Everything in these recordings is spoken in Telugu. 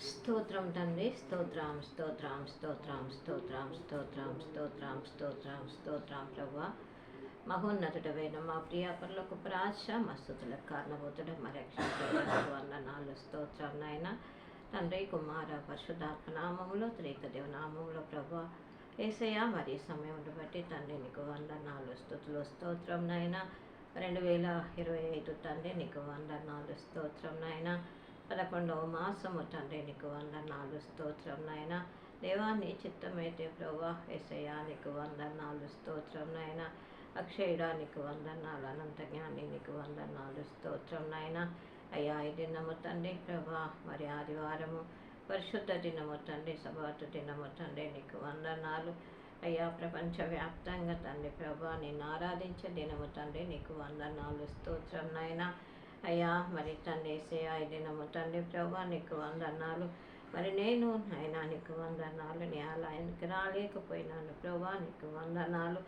స్తోత్రం తండ్రి, స్తోత్రం స్తోత్రం స్తోత్రం స్తోత్రం స్తోత్రం స్తోత్రం స్తోత్రం స్తోత్రం ప్రభా. మహోన్నతుడమైన మా ప్రియాపరులకు ప్రాశ మస్తుతులకు కారణభూతుడ మా రక్షకులకు వందనాలు స్తోత్రం నాయన. తండ్రి కుమార పరిశుద్ధాత్మ నామములో త్రేకదేవ నామములో ప్రభా ఏసయ్య మరి సమయంలో బట్టి తండ్రి నీకు వందనాలు స్తుతులు స్తోత్రం నాయన. 2025 తండ్రి నీకు వందనాలు స్తోత్రం నాయన. 11వ మాసము తండ్రి నీకు వందనాలు స్తోత్రం నాయన. దేవా నీ చిత్తమైతే ప్రభా ఏసయ్య నీకు వందనాలు స్తోత్రం నాయన. అక్షయుడా నీకు వందనాలు, అనంత జ్ఞాని నీకు వందనాలు స్తోత్రం నాయన. అయ్యా ఈ దినము తండ్రి ప్రభా మరి ఆదివారము పరిశుద్ధ దినము తండ్రి, సబాతు దినము తండ్రి నీకు వందనాలు. అయ్యా ప్రపంచవ్యాప్తంగా తండ్రి ప్రభా నిన్ను ఆరాధించే దినము తండ్రి నీకు వందనాలు స్తోత్రం నాయన. అయ్యా మరి తండ్రి ఏసయ్య ఈ దినము తండ్రి ప్రభా నీకు వందనాలు. మరి నేను నాయన నీకు వందనాలు. నీ ఆలయానికి రాలేకపోయినాను ప్రభా నీకు వందనాలు.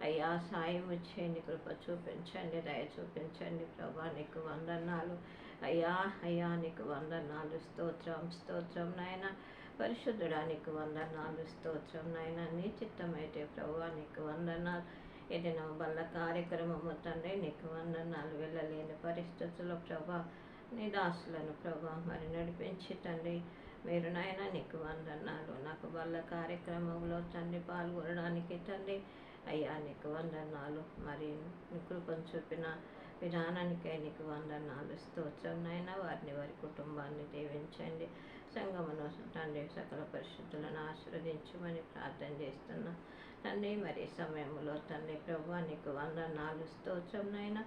అయ్యా సాయం చేయండి, కృప చూపించండి, దయ చూపించండి ప్రభా నీకు వందనాలు. అయ్యా అయ్యా నీకు వందనాలు స్తోత్రం స్తోత్రం నాయన. పరిశుద్ధుడా నీకు వందనాలు స్తోత్రం నాయన. నీ చిత్తమైతే ప్రభా నీకు వందనాలు. ఏదైనా బల్ల కార్యక్రమము తండ్రి నీకు వందనాలు. వెళ్ళలేని పరిస్థితుల్లో ప్రభా నీ దాసులను ప్రభా మరి నడిపించి తండ్రి మీరు నాయన నీకు వందనాలు. నాకు బల్ల కార్యక్రమంలో తండ్రి పాల్గొనడానికి తండ్రి అయ్యా నీకు వందనాలు. మరి నీ కృపను చూపిన విధానానికై నీకు వందనాలు స్తోత్రం నాయన. వారిని వారి కుటుంబాన్ని దీవించండి. సంఘమును తండ్రి సకల పరిశుద్ధులను ఆశీర్వదించమని ప్రార్థన చేస్తున్నా తండ్రి. మరి సమయంలో తండ్రి ప్రభా నీకు వందనాలు స్తోత్రం నాయన.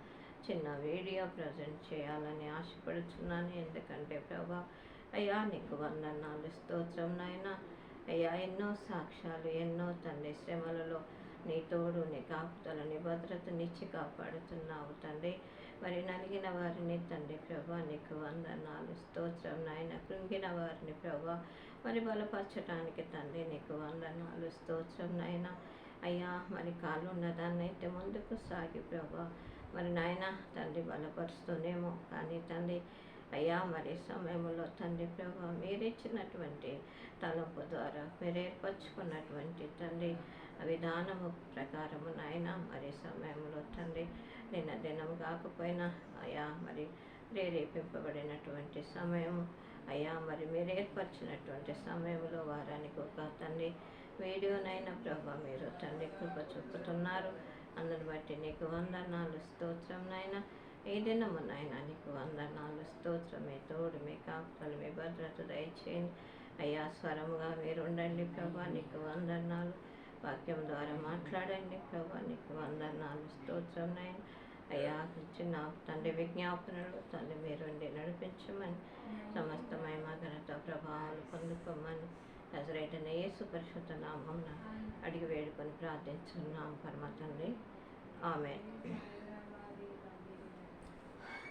చిన్న వీడియో ప్రజెంట్ చేయాలని ఆశపడుతున్నాను. ఎందుకంటే ప్రభా అయ్యా నీకు వందనాలు స్తోత్రం నాయన. అయ్యా ఎన్నో సాక్ష్యాలు, ఎన్నో తండ్రి శ్రమలలో నీ తోడు, నీ కాపుదల, నీ భద్రతనిచ్చి కాపాడుతున్నావు తండ్రి. మరి నలిగిన వారిని తండ్రి ప్రభా నీకు వందనాలు స్తోత్రం నాయన. కృంగిన వారిని ప్రభా మరి బలపరచడానికి తండ్రి నీకు వందనాలు స్తోత్రం నాయన. అయ్యా మరి కాళ్ళు ఉన్నదాన్ని అయితే ముందుకు సాగి ప్రభా మరి నాయన తండ్రి బలపరుస్తూనేమో కానీ తండ్రి అయ్యా మరి సమయంలో తండ్రి ప్రభా మీరిచ్చినటువంటి తలంపు ద్వారా మీరు ఏర్పరచుకున్నటువంటి తండ్రి విధానము ప్రకారము నాయన మరి సమయంలో తండ్రి నిన్న దినం కాకపోయినా అయ్యా మరి ప్రేరేపింపబడినటువంటి సమయము అయ్యా మరి మీరు ఏర్పరిచినటువంటి సమయంలో వారానికి ఒక తండ్రి వీడియోనైనా ప్రభా మీరు తండ్రి కృప చూపుతున్నారు. అందుని బట్టి నీకు వందనాలు స్తోత్రం నాయన. ఏ దినము నాయన నీకు వందనాలు స్తోత్రం. మీ తోడు, మీ కాపుదలు, మీ భద్రత దయచేయండి అయ్యా. స్వరముగా మీరు ఉండండి ప్రభా నీకు వందనాలు. వాక్యం ద్వారా మాట్లాడండి ప్రభా నీకు వందనాలు స్తోత్రం నాయన. అయ్యా చిన్న తండ్రి విజ్ఞాపనలు తండ్రి మీరుండి నడిపించమని, సమస్తమయ ఘనత ప్రభావాలు పొందుకోమని నజరేయుడైన యేసు పరిశుద్ధ నామమున అడిగి వేడుకొని ప్రార్థించున్నాం పరమ తండ్రి, ఆమేన్.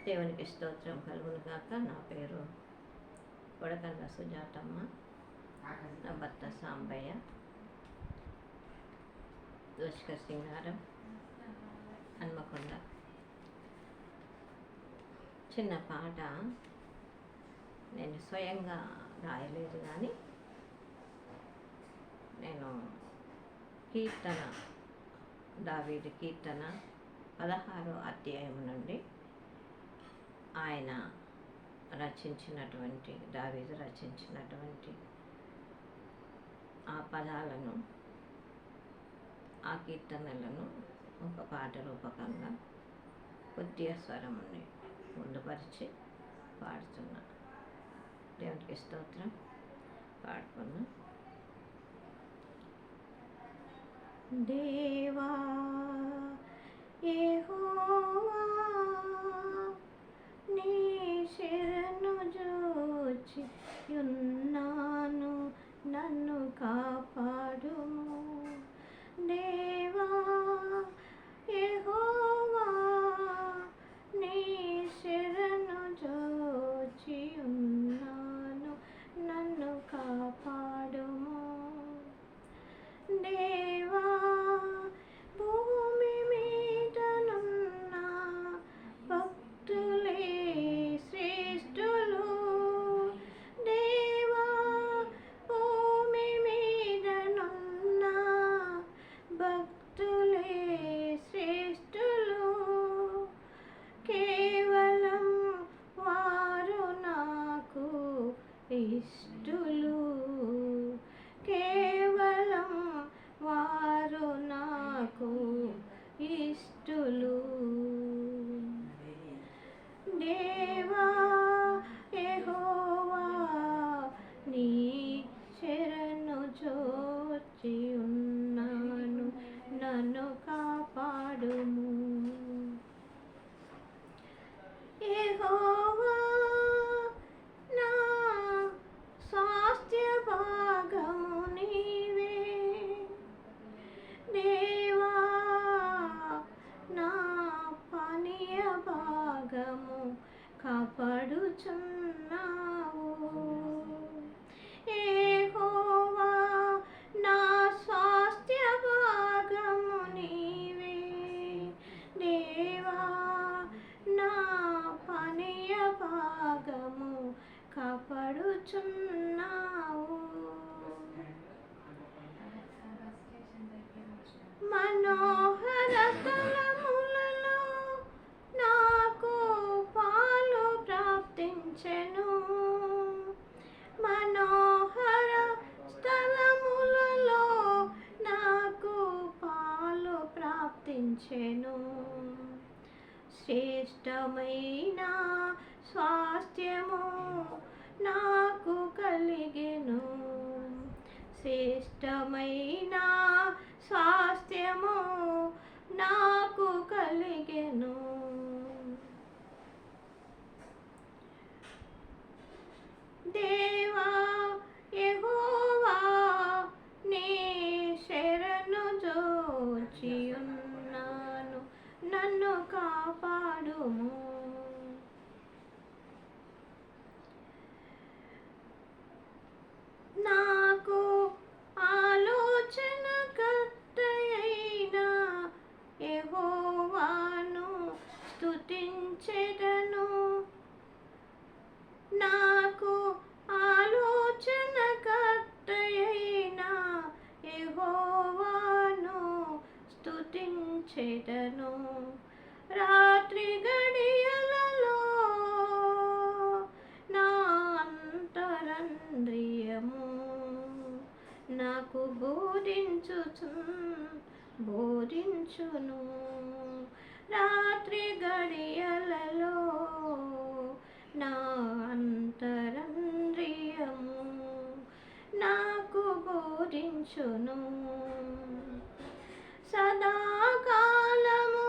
దేవునికి స్తోత్రం కలుగును గాక. నా పేరు కొడకండ్ల సుజాతమ్మ, నా భర్త సాంబయ్య, లష్కర్ సింగారం, హన్మకొండ. చిన్న పాట నేను స్వయంగా రాయలేదు కానీ నేను కీర్తన, దావీదు కీర్తన 16వ అధ్యాయం నుండి ఆయన రచించినటువంటి, దావీదు రచించినటువంటి ఆ పదాలను, ఆ కీర్తనలను ఒక పాట రూపకంగా కొద్దిగా స్వరముని ముందుపరిచి పాడుతున్నా. దేవునికి స్తోత్రం. పాడుకున్నా. దేవా యెహోవా నీ శరణు జోచి యున్నాను, నన్ను కాపాడుము. దేవా యెహోవా నీ శరణు జోచి యున్నాను, నన్ను కాపాడుము. దేవా భూమి మీదనున్న భక్తులే శ్రేష్ఠులు. దేవా కాపాడుచున్నావు. మనోహర స్థలములలో నాకు పాలు ప్రాప్తించెను. మనోహర స్థలములలో నాకు పాలు ప్రాప్తించెను. శ్రేష్టమైన స్వాస్థ్యము నాకు కలిగెను. శ్రేష్టమైన స్వాస్థ్యము నాకు కలిగెను. దేవా యెహోవా నీ శరణు జోచియున్నాను, నన్ను కాపాడుము. నాకు ఆలోచనకర్తయైన యెహోవాను స్తుతించెదను. నాకు ఆలోచనకర్తయైన యెహోవాను స్తుతించెదను. రాత్రి గడియలలో నా అంతరంద్రియము నాకు బోధించును. రాత్రి గడియలలో నా అంతరంద్రియము నాకు బోధించును. సదాకాలము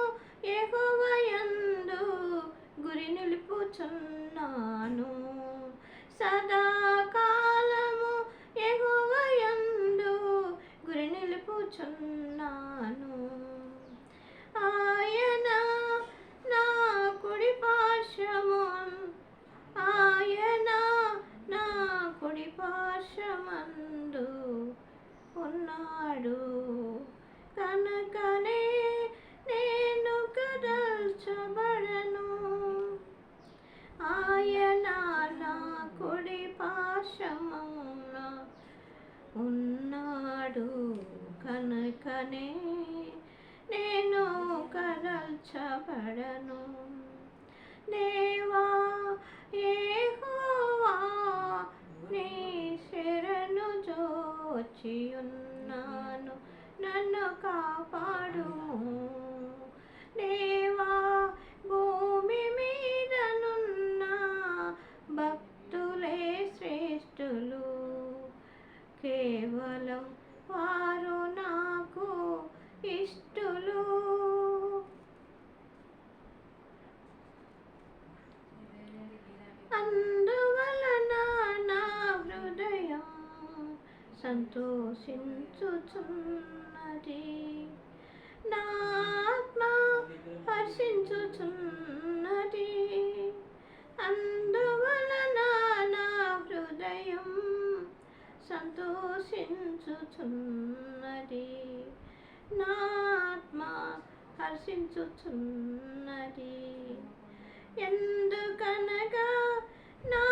యెహోవా యందు గురి నిలుపుచున్నాను. సదాకాలము యెహోవా యందు గురి నిలుపుచున్నాను. ఆయన నా కుడి పార్శ్వము, ఆయన నా కుడి పార్శ్వమందు ఉన్నాడు కనుకనే నేను కదల్చబడను. ఆయన నా కుడి పార్శ్వమున ఉన్నాడు కనుకనే నేను కదల్చబడను. దేవా యెహోవా నీ శరణు జోచియున్నాను, నన్ను కాపాడుము. దేవా భూమి మీదనున్న భక్తులే శ్రేష్ఠులు, కేవలం వారు నాకు ఇష్టులు. అందువలన నా హృదయం సంతోషించుచున్నది, నా ఆత్మ హర్షించుచున్నది. అందువలన నా హృదయం సంతోషించుచున్నది, నా ఆత్మ హర్షించుచున్నది. ఎందుకనగా నా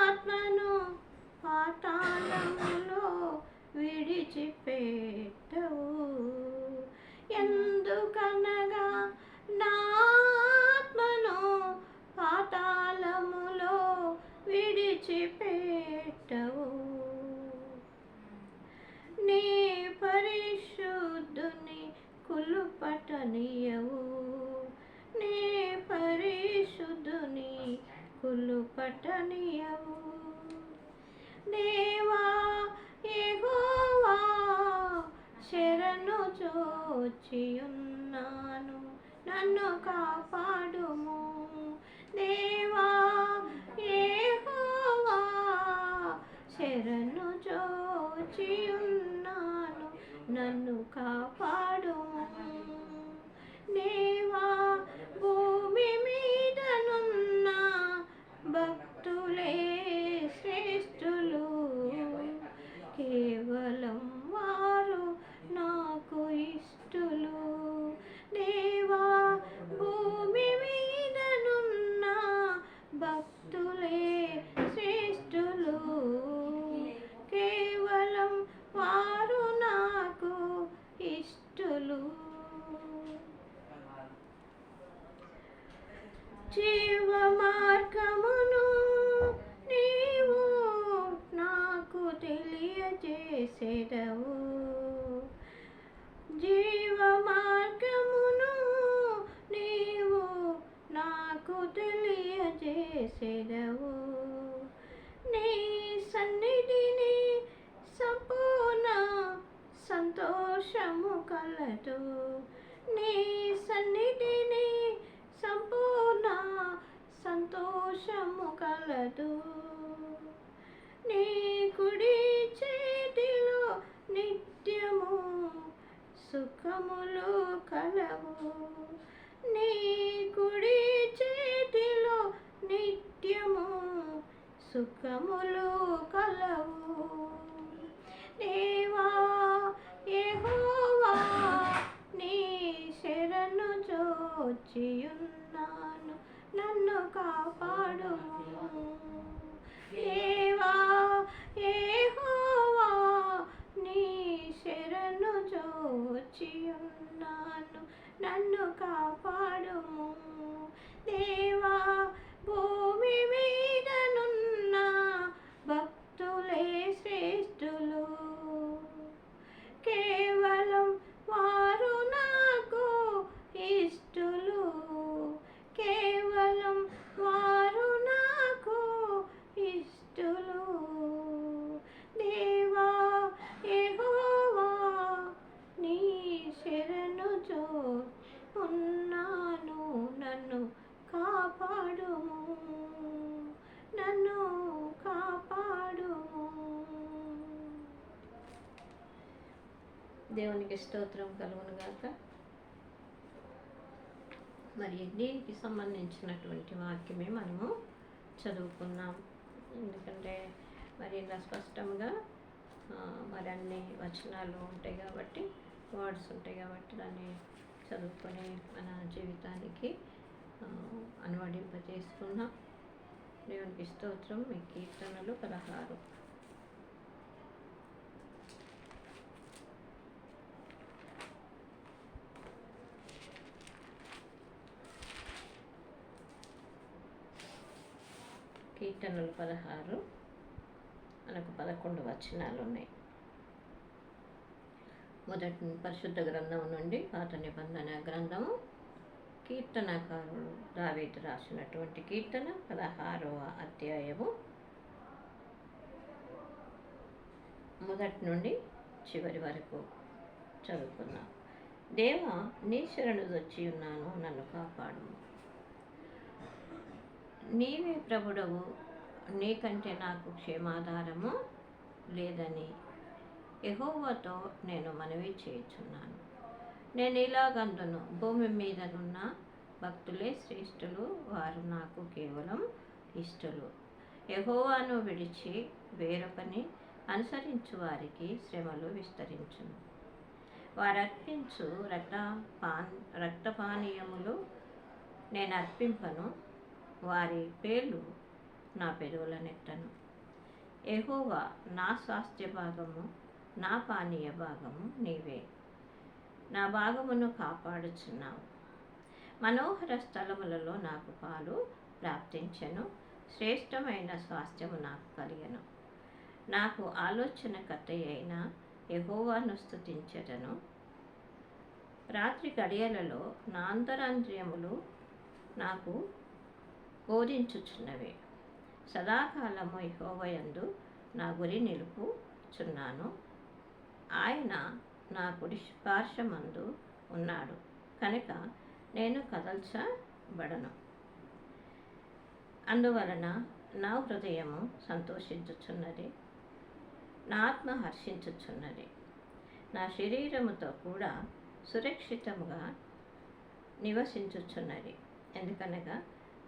ఆత్మను పాతాళములో విడిచిపెట్టవు. ఎందుకనగా నా ఆత్మను పాతాళములో విడిచిపెట్టవు. నీ పరిశుద్ధుని కులుపటనీయవు, నీ పరిశుద్ధుని కులుపటనీయవు. దేవా యెహోవా శరణు జోచియున్నాను, నన్ను కాపాడుము. దేవా యెహోవా శరణు జోచియున్నాను, నన్ను కాపాడుము. దేవా భూమి మీదనున్న భక్తులే శ్రేష్ఠులు, కేవలం వారు నాకు ఇష్టులు. దేవా భూమి మీదనున్న భక్తులే శ్రేష్ఠులు. కలదు. నీ సన్నిధిని సంపూర్ణ సంతోషము కలదు. నీ కుడి చేతిలో నిత్యము సుఖములు కలవు. నీ కుడి చేతిలో నిత్యము సుఖములు కలవు. దేవా యెహోవా నీ శరణు జోచియున్నాను, నన్ను కాపాడుము. దేవా యెహోవా నీ శరణు జోచియున్నాను, నన్ను కాపాడుము. దేవా భూమి మీదనున్న భక్తులే శ్రేష్ఠులు, కేవలం వారు నాకు ఇష్టలు. కేవలం వారు నాకు ఇష్టలు. దేవా యెహోవా నీ శరణు ఉన్నాను, నన్ను కాపాడుము, నన్ను కాపాడుము. దేవునికి స్తోత్రం కలుగును గాక. మరి దీనికి సంబంధించినటువంటి వాక్యమే మనము చదువుకున్నాం. ఎందుకంటే మరి ఇలా స్పష్టంగా మరి అన్ని వచనాలు ఉంటాయి కాబట్టి, వర్డ్స్ ఉంటాయి కాబట్టి దాన్ని చదువుకొని మన జీవితానికి అనువదింపజేసుకున్నాం. దేవునికి స్తోత్రం. మీ కీర్తనలు 16. కీర్తనలు 16 మనకు 11 వచనాలు ఉన్నాయి. మొదటి పరిశుద్ధ గ్రంథం నుండి పాత నిబంధన గ్రంథము, కీర్తనకారుడు దావీదు రాసినటువంటి కీర్తన 16వ అధ్యాయము మొదటి నుండి చివరి వరకు చదువుకున్నాం. దేవా నీ శరణు వచ్చి ఉన్నాను, నన్ను కాపాడు. నీవే ప్రభుడవు, నీకంటే నాకు క్షేమాధారము లేదని యెహోవాతో నేను మనవి చేయుచున్నాను. నేను ఇలాగందును, భూమి మీదనున్న భక్తులే శ్రేష్ఠులు, వారు నాకు కేవలం ఇష్టలు. యెహోవాను విడిచి వేరొకని అనుసరించు వారికి శ్రమలు విస్తరించును. వారర్పించు రక్తపానీయములు నేను అర్పింపను, వారి పేర్లు నా పెదవులనెత్తను. యెహోవా నా స్వాస్థ్య భాగము, నా పానీయ భాగము నీవే. నా భాగమును కాపాడుచున్నావు. మనోహర స్థలములలో నాకు పాలు ప్రాప్తించెను, శ్రేష్టమైన స్వాస్థ్యము నాకు కలిగెను. నాకు ఆలోచనకర్త అయిన యెహోవాను స్తుతించెదను. రాత్రి గడియలలో నా అంతరంద్రియములు నాకు బోధించుచున్నవి. సదాకాలము యెహోవాయందు నా గురి నిలుపుచున్నాను. ఆయన నా కుడి పార్శ్వమందు ఉన్నాడు కనుక నేను కదల్చబడను. అందువలన నా హృదయము సంతోషించుచున్నది, నా ఆత్మ హర్షించుచున్నది. నా శరీరముతో కూడా సురక్షితముగా నివసించుచున్నది. ఎందుకనగా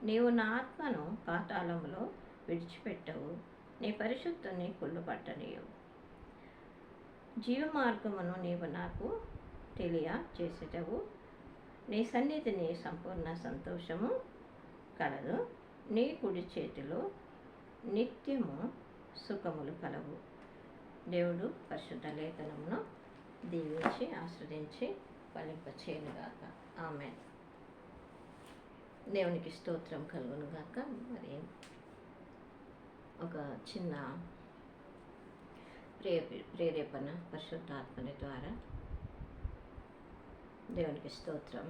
నీవు నా ఆత్మను పాతాళములో విడిచిపెట్టవు, నీ పరిశుద్ధుని కుళ్ళుపట్టనీయవు. జీవమార్గమును నీవు నాకు తెలియచేసేటవు. నీ సన్నిధిని సంపూర్ణ సంతోషము కలదు. నీ కుడి చేతిలో నిత్యము సుఖములు కలవు. దేవుడు పరిశుద్ధ లేఖనమును దీవించి ఆస్వాదించి ఫలింపచేయునుగాక. ఆమేన్. దేవునికి స్తోత్రం కలుగునుగాక. మరి ఒక చిన్న ప్రేరేపణ పరిశుద్ధాత్మని ద్వారా. దేవునికి స్తోత్రం.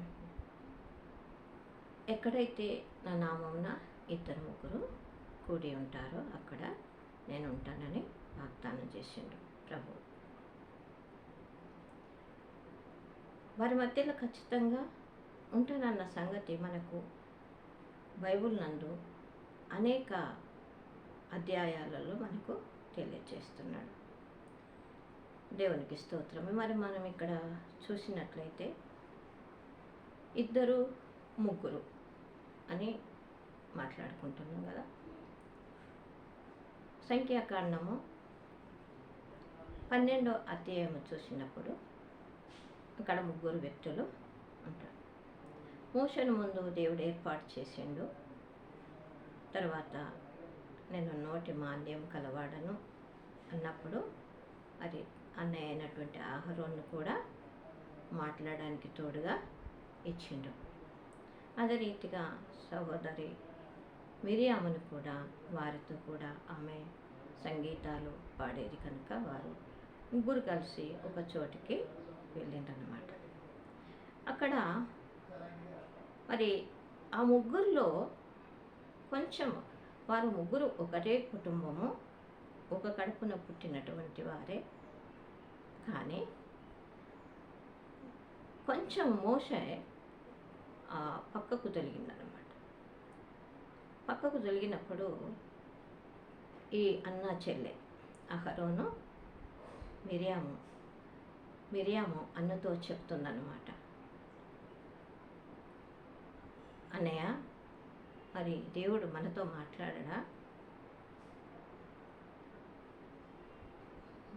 ఎక్కడైతే నా నామమున 2-3 కూడి ఉంటారో అక్కడ నేను ఉంటానని వాగ్దానం చేసిండు ప్రభు. వారి మధ్యలో ఖచ్చితంగా ఉంటానన్న సంగతి మనకు బైబిల్ నందు అనేక అధ్యాయాలలో మనకు తెలియజేస్తున్నాడు. దేవునికి స్తోత్రమే. మరి మనం ఇక్కడ చూసినట్లయితే 2, 3 అని మాట్లాడుకుంటున్నాం కదా. సంఖ్యాకాండము 12వ అధ్యాయము చూసినప్పుడు అక్కడ 3 వ్యక్తులు ఉంటారు. మోషేను ముందు దేవుడు ఏర్పాటు చేసిండు. తర్వాత నేను నోటి మాంద్యం కలవాడను అన్నప్పుడు మరి అన్నయ్య అయినటువంటి అహరోను కూడా మాట్లాడడానికి తోడుగా ఇచ్చిండు. అదే రీతిగా సహోదరి మిరియామును కూడా వారితో కూడా ఆమె సంగీతాలు పాడేది కనుక వారు 3 కలిసి ఒక చోటికి వెళ్ళిండ్రన్నమాట. అక్కడ మరి ఆ 3లో కొంచెం వారు 3 ఒకటే కుటుంబము, ఒక కడుపున పుట్టినటువంటి వారే. కానీ కొంచెం మోషే పక్కకు తొలగిందనమాట. పక్కకు తొలగినప్పుడు ఈ అన్న చెల్లె అహరోను మిరియాము అన్నతో చెప్తుందన్నమాట, అన్నయ్య మరి దేవుడు మనతో మాట్లాడడా?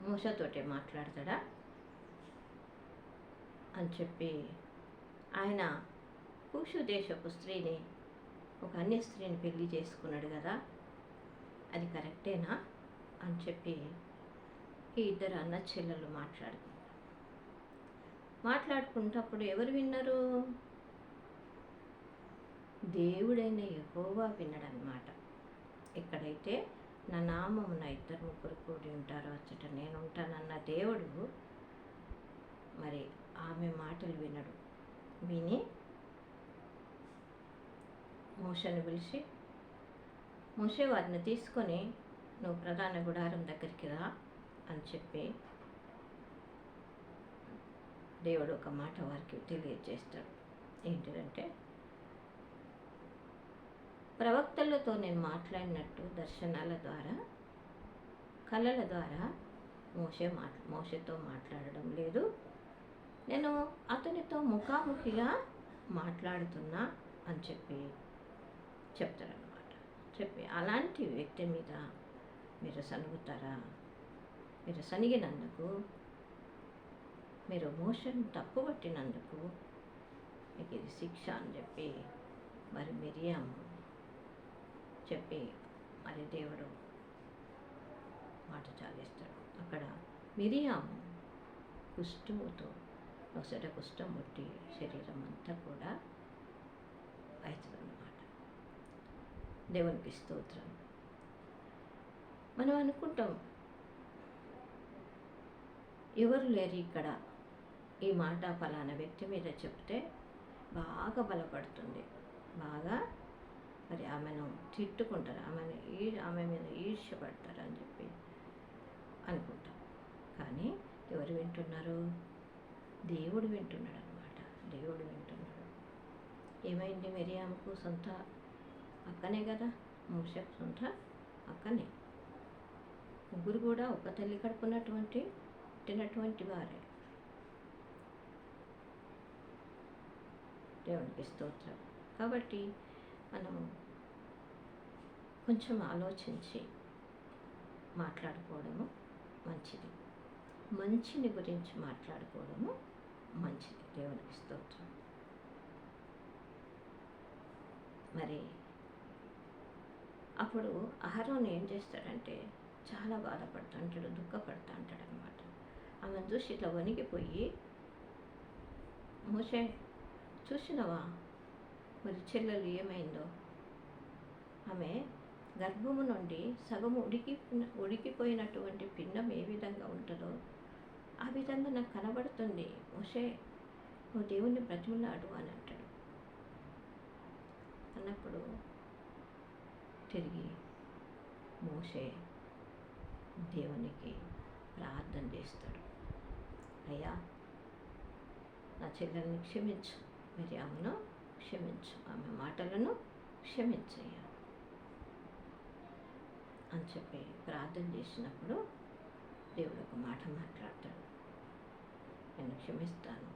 మోషతోటే మాట్లాడతాడా అని చెప్పి ఆయన కూషు దేశపు స్త్రీని, ఒక అన్య స్త్రీని పెళ్లి చేసుకున్నాడు కదా, అది కరెక్టేనా అని చెప్పి ఈ 2 అన్న చెల్లెలు మాట్లాడుకుంటప్పుడు ఎవరు విన్నారు? దేవుడైన యెహోవా విన్నాడనమాట. ఎక్కడైతే నా నామమున 2, 3 కూడి ఉంటారో అచ్చట నేను ఉంటానన్న దేవుడు మరి ఆమె మాటలు విని మోషేను పిలిచి, మోషే వారిని తీసుకొని నువ్వు ప్రధాన గుడారం దగ్గరికి రా అని చెప్పి దేవుడు ఒక మాట వారికి తెలియజేస్తాడు. ఏంటిదంటే, ప్రవక్తలతో నేను మాట్లాడినట్టు దర్శనాల ద్వారా, కళల ద్వారా మోషేతో మాట్లాడడం లేదు, నేను అతనితో ముఖాముఖిగా మాట్లాడుతున్నా అని చెప్పి చెప్తారనమాట. చెప్పి అలాంటి వ్యక్తి మీద మీరు సనుగుతారా? మీరు సనిగినందుకు, మీరు మోషేను తప్పుపట్టినందుకు మీకు ఇది శిక్ష అని చెప్పి మరి మిరియాము చెప్పి మరి దేవుడు మాట చాలిస్తాడు. అక్కడ మిరియాము కుష్ఠముతో నొసట కుష్ఠం పుట్టి శరీరం అంతా కూడా అవుతుందన్నమాట. దేవునికి స్తోత్రం. మనం అనుకుంటాం ఎవరు లేరు ఇక్కడ, ఈ మాట ఫలానా వ్యక్తి మీద చెప్తే బాగా బలపడుతుంది, బాగా మరి ఆమెను తిట్టుకుంటారు, ఆమె మీద ఈర్ష్యపడతారు అని చెప్పి అనుకుంటాం. కానీ ఎవరు వింటున్నారు? దేవుడు వింటున్నాడు అనమాట. దేవుడు వింటున్నాడు. ఏమైంది? మిరియాముకు సొంత అక్కనే కదా, మోషేకు సొంత అక్కనే. 3 కూడా ఒక తల్లి పుట్టినటువంటి వారే. దేవునికి స్తోత్రం. కాబట్టి మనము కొంచెం ఆలోచించి మాట్లాడుకోవడము మంచిది. మంచిని గురించి మాట్లాడుకోవడము మంచిది. దేవునికి స్తోత్రం. మరి అప్పుడు అహరోను ఏం చేస్తాడంటే చాలా బాధపడతా అంటాడు, దుఃఖపడతా అంటాడు అనమాట. ఆమెను చూసి ఇట్లా వణికిపోయి, మోషే చూసినవా మరి చెల్లెలు ఏమైందో, ఆమె గర్భము నుండి సగము ఉడికిపోయినటువంటి పిండం ఏ విధంగా ఉంటుందో ఆ విధంగా నాకు కనబడుతుంది, మోషే నువ్వు దేవుణ్ణి బ్రతిమలాడు అని అంటాడు. అన్నప్పుడు తిరిగి మోషే దేవునికి ప్రార్థన చేస్తాడు, అయ్యా నా చెల్లెల్ని క్షమించు, మిరియామును క్షమించు, ఆమె మాటలను క్షమించయ్యా అని చెప్పి ప్రార్థన చేసినప్పుడు దేవుడు ఒక మాట మాట్లాడతాడు, నేను క్షమిస్తాను.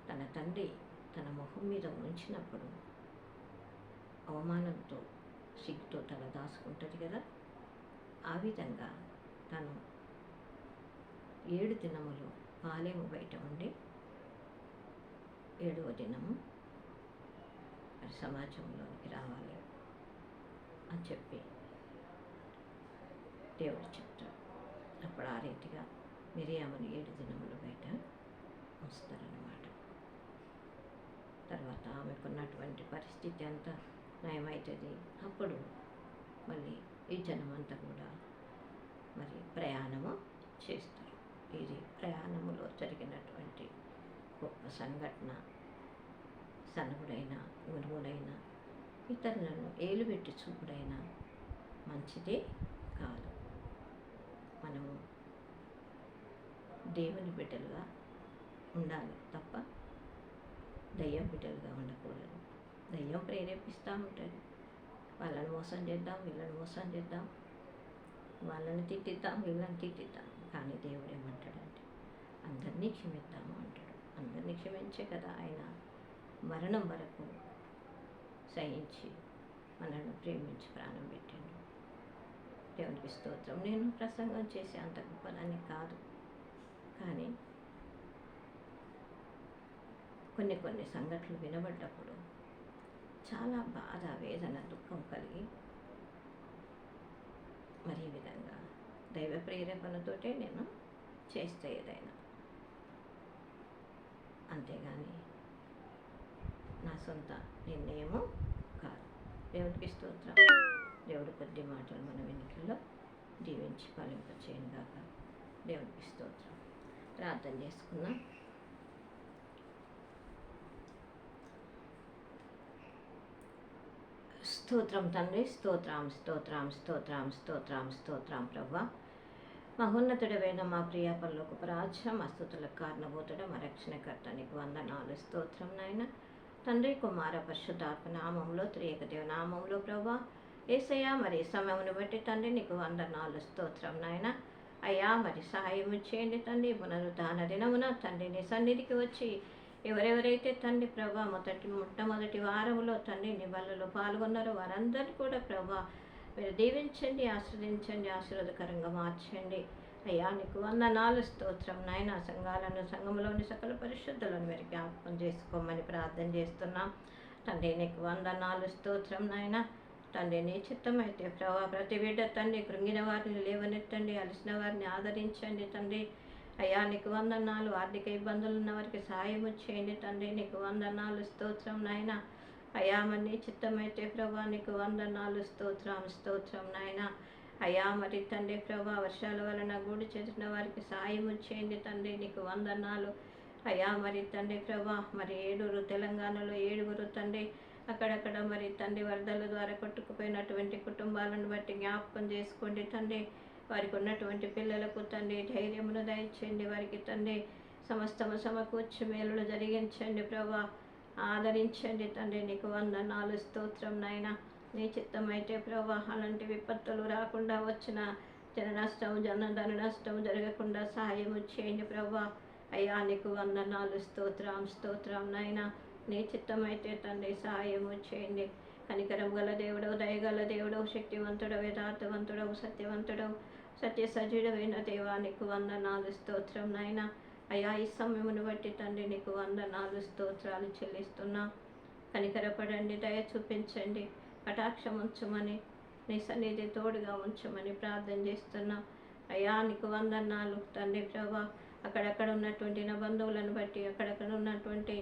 తన తండ్రి తన మొహం మీద ఉంచినప్పుడు అవమానంతో సిగ్గుతో తల దాచుకుంటుంది కదా, ఆ విధంగా తను 7 దినములు పాలెము బయట ఉండి 7వ దినము సమాజంలోనికి రావాలి అని చెప్పి దేవుడు చెప్తాడు. అప్పుడు ఆ రీతిగా మిరియామును 7 దినములు బయట ఉంచుతారన్నమాట. తర్వాత ఆమెకున్నటువంటి పరిస్థితి అంతా నయమవుతుంది. అప్పుడు మళ్ళీ ఈ జనమంతా కూడా మరి ప్రయాణము చేస్తారు. ఇది ప్రయాణములో జరిగినటువంటి గొప్ప సంఘటన. సనుగుడైన గురువులైన ఇతరులను ఏలుబెట్టి చూపుడైన మంచిదే కాదు. మనము దేవుని బిడ్డలుగా ఉండాలి తప్ప దయ్యం బిడ్డలుగా ఉండకూడదు. దయ్యం ప్రేరేపిస్తూ ఉంటుంది, వాళ్ళని మోసం చేద్దాం, వీళ్ళని మోసం చేద్దాం, వాళ్ళని తిట్టిద్దాం, వీళ్ళని తిట్టిద్దాం. కానీ దేవుడు ఏమంటాడంటే అందరినీ క్షమిద్దాము అంటాడు. అందరినీ క్షమించే కదా ఆయన మరణం వరకు సహించి మనల్ని ప్రేమించి ప్రాణం పెట్టాడు. దేవునికి స్తోత్రం. నేను ప్రసంగం చేసే అంత గొప్పదని కాదు, కానీ కొన్ని సంఘటనలు వినబడ్డప్పుడు చాలా బాధ, వేదన, దుఃఖం కలిగి మరి ఈ విధంగా దైవ ప్రేరేపణతోటే నేను చేస్తే ఏదైనా, అంతేగాని నా సొంత నిర్ణయము కాదు. దేవునికి స్తోత్రం. దేవుడు కొద్ది మాటలు మన వెనుకల్లో దీవించి ఫలింపచేయను గాక. దేవునికి స్తోత్రం. ప్రార్థన చేసుకున్నాం. స్తోత్రం తండ్రి, స్తోత్రం స్తోత్రం స్తోత్రం స్తోత్రం స్తోత్రం ప్రభువా. మహోన్నతుడవైన మా ప్రియ పరలోకపు రాజ్య మస్తుతులకు కారణభూతుడ మా రక్షణకర్త నీకు వందనాలు. స్తోత్రం నాయన. తండ్రి కుమార పరిశుద్ధాత్మ నామంలో త్రియేక దేవ నామంలో ప్రభువా యేసయ్యా మరి సమయమును బట్టి తండ్రి నీకు వందనాలు. స్తోత్రం నాయన. అయ్యా మరి సహాయం చేయండి తండ్రి. పునరుద్ధాన దినమున తండ్రి నీ సన్నిధికి వచ్చి ఎవరెవరైతే తండ్రి ప్రభా మొట్టమొదటి వారంలో తండ్రి నీ బలలో పాల్గొన్నారో వారందరినీ కూడా ప్రభా మీరు దీవించండి, ఆశ్రదించండి, ఆశీర్వాదకరంగా మార్చండి. అయ్యా నీకు వందనాలు. స్తోత్రం నాయన. సంఘాలను సంఘంలోని సకల పరిశుద్ధులను మీరు జ్ఞాపకం చేసుకోమని ప్రార్థన చేస్తున్నాం తండ్రి. నీకు వందనాలు. స్తోత్రం నాయన. తండ్రి నీ చిత్తమైతే ప్రభా ప్రతి బిడ్డ తండ్రి కృంగిన వారిని లేవనెత్తండి, అలసిన వారిని ఆదరించండి తండ్రి. అయ్యా నీకు వందనాలు. ఆర్థిక ఇబ్బందులు ఉన్న వారికి సహాయం చేయండి తండ్రి. నీకు వందనాలు. స్తోత్రం నాయన. అయ్యా మరి చిత్తమైతే ప్రభా నీకు వందనాలు. స్తోత్రం స్తోత్రం నాయన. అయ్యా మరి తండ్రి ప్రభా వర్షాల వలన గూడి చేసిన వారికి సహాయం చేయండి తండ్రి. నీకు వందనాలు. అయ్యా మరి తండ్రి ప్రభా మరి 7 తెలంగాణలో 7 తండ్రి అక్కడక్కడ మరి తండ్రి వరదల ద్వారా కొట్టుకుపోయినటువంటి కుటుంబాలను బట్టి జ్ఞాపకం చేసుకోండి తండ్రి. వారికి ఉన్నటువంటి పిల్లలకు తండ్రి ధైర్యమును దయచేయండి. వారికి తండ్రి సమస్తము సమకూర్చి మేలులు జరిగించండి ప్రభా. ఆదరించండి తండ్రి. నీకు వందనాలు. స్తోత్రం నాయన. నీ చిత్తమైతే ప్రభా అలాంటి విపత్తులు రాకుండా వచ్చిన ధన నష్టం జరగకుండా సహాయం చేయండి ప్రభా. అయ్యా నీకు వందనాలు. స్తోత్రం స్తోత్రం నాయన. నీ చిత్తమైతే తండ్రి సహాయము చేయండి. కనికరం గల దేవుడవు, దయగల దేవుడవు, శక్తివంతుడవు, యథార్థవంతుడవు, సత్యవంతుడవు, సత్య సజీవుడైన దేవా నీకు వందనాలు. స్తోత్రం నాయన. అయ్యా ఈ సమయమును బట్టి తండ్రి నీకు వందనాలు స్తోత్రాలు చెల్లిస్తున్నా. కనికరపడండి, దయ చూపించండి, కటాక్షం ఉంచమని నీ సన్నిధి తోడుగా ఉంచమని ప్రార్థన చేస్తున్నా. అయ్యా నీకు వందనాలు తండ్రి ప్రభా. అక్కడక్కడ ఉన్నటువంటి నా బంధువులను బట్టి, అక్కడక్కడ ఉన్నటువంటి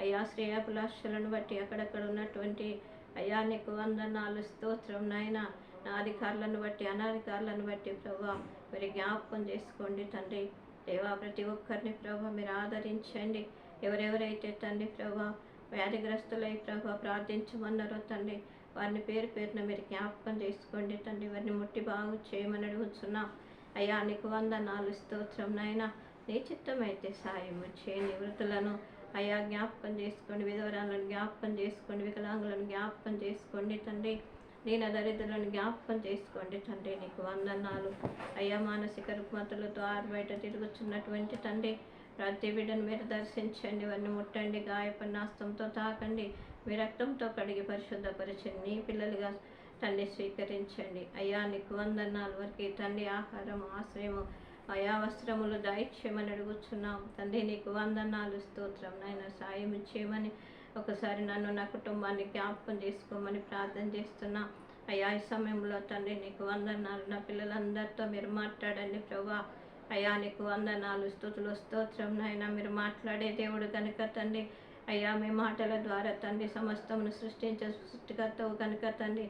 అయ్యా శ్రేయాభిలాషలను బట్టి, అక్కడక్కడ ఉన్నటువంటి అయ్యా నీకు వందనాలు. స్తోత్రం నాయన. నా అధికారులను బట్టి, అనధికారులను బట్టి ప్రభా మీరు జ్ఞాపకం చేసుకోండి తండ్రి. దేవా ప్రతి ఒక్కరిని ప్రభా మీరు ఆదరించండి. ఎవరెవరైతే తండ్రి ప్రభా వ్యాధిగ్రస్తులై ప్రభా ప్రార్థించమన్నారో తండ్రి వారిని పేరు పేరున మీరు జ్ఞాపకం చేసుకోండి తండ్రి. వారిని ముట్టి బాగు చేయమని అడుగుతున్నాం. అయ్యా నీకు వందనాలు. స్తోత్రం నాయన. నీ చిత్తమైతే సాయం చేయండి. వృద్ధులను అయా జ్ఞాపకం చేసుకోండి, విధవరాలను జ్ఞాపకం చేసుకోండి, వికలాంగులను జ్ఞాపకం చేసుకోండి తండ్రి. దీన దరిద్రులను జ్ఞాపకం చేసుకోండి తండ్రి. నీకు వందనాలు అయ్యా. మానసిక రుగ్మతలతో ఆరుబయట తిరుగుతున్నటువంటి తండ్రి, ప్రతి బిడ్డను మీరు దర్శించండి, వారిని ముట్టండి, గాయపడిన హస్తంతో తాకండి, మీ రక్తంతో కడిగి పరిశుద్ధపరచండి, నీ పిల్లలుగా తండ్రి స్వీకరించండి అయ్యా. నీకు వందనాలు. వారికి తండ్రి ఆహారము, ఆశ్రయము, అయా వస్త్రములు దయచేయమని అడుగుచున్నాం తండ్రి. నీకు వందనాలు, స్తోత్రం నాయన. సాయం చేయమని ఒకసారి నన్ను, నా కుటుంబాన్ని జ్ఞాపకం చేసుకోమని ప్రార్థన చేస్తున్నా అయ్యా. ఈ సమయంలో తండ్రి నీకు వందనాలు. నా పిల్లలందరితో మీరు మాట్లాడండి ప్రభా. అయ్యా నీకు వందనాలు, స్తుతులు, స్తోత్రం నాయన. మీరు మాట్లాడే దేవుడు కనుక తండ్రి అయ్యా, మీ మాటల ద్వారా తండ్రి సమస్తమును సృష్టించే సృష్టికర్తవు కనుక తండ్రి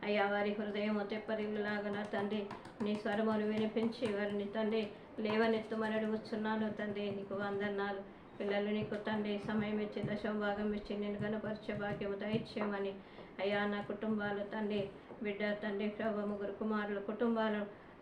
అయ్యా, వారి హృదయం తెప్పరిల్లులాగా తండ్రి నీ స్వరమును వినిపించి వారిని తండ్రి లేవనెత్తుమని అడుగుతున్నాను తండ్రి. నీకు వందనాలు. పిల్లలు నీకు తండ్రి సమయం ఇచ్చి దశమ భాగం ఇచ్చి నేను కనపరిచే భాగ్యము దయచేయమని అయ్యా. నా కుటుంబాలు తండ్రి బిడ్డ తండ్రి ప్రభు, 3 కుమారుల కుటుంబాలు,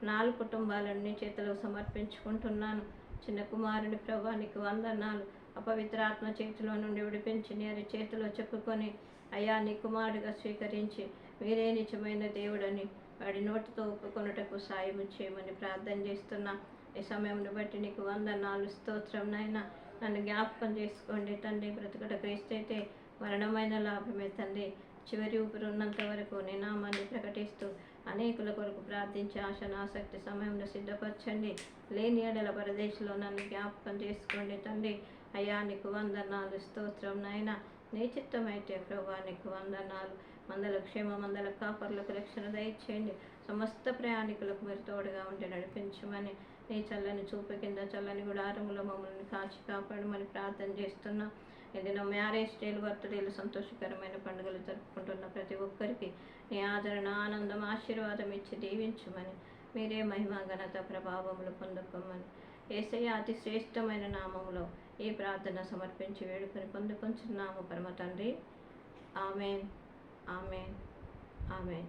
4 కుటుంబాలను నీ చేతిలో సమర్పించుకుంటున్నాను. చిన్న కుమారుని ప్రభా నీకు వందనాలు. అపవిత్రాత్మ చేతిలో నుండి విడిపించి నీ చేతిలో చెప్పుకొని అయ్యా నీ కుమారుడిగా స్వీకరించి మీరే నిజమైన దేవుడని వాడి నోటితో ఒప్పుకొనుటకు సాయం చేయమని ప్రార్థన చేస్తున్నా. ఈ సమయంను బట్టి నీకు వందనాలు, స్తోత్రం నాయన. నన్ను జ్ఞాపకం చేసుకోండి తండ్రి. బ్రతుకుట క్రీస్తైతే మరణమైన లాభమే తండ్రి. చివరి ఊపిరి ఉన్నంత వరకు నీ నామాన్ని ప్రకటిస్తూ అనేకుల కొరకు ప్రార్థించే ఆశను, ఆసక్తి సమయంలో సిద్ధపరచండి. లేని ఎడల పరదేశంలో నన్ను జ్ఞాపకం చేసుకోండి తండ్రి. అయ్యా నీకు వందనాలు, స్తోత్రం నాయన. నీ చిత్తమైతే ప్రభా నీకు వందనాలు. మందల క్షేమ, మందల కాపర్లకు రక్షణ దయచేయండి. సమస్త ప్రయాణికులకు మీరు తోడుగా ఉండి నడిపించమని నీ చల్లని చూపు కింద చల్లని గుడారములో మమ్మల్ని కాచి కాపాడమని ప్రార్థన చేస్తున్నాం. ఏదైనా మ్యారేజ్ డేలు, బర్త్డేలు, సంతోషకరమైన పండుగలు జరుపుకుంటున్న ప్రతి ఒక్కరికి నీ ఆదరణ, ఆనందం, ఆశీర్వాదం ఇచ్చి దీవించమని మీరే మహిమ, ఘనత, ప్రభావములు పొందుకోమని యేసయ్య అతి శ్రేష్టమైన నామములో ఈ ప్రార్థన సమర్పించి వేడుకొని పొందుకొంచున్నాము పరమ తండ్రి. Amen, amen, amen.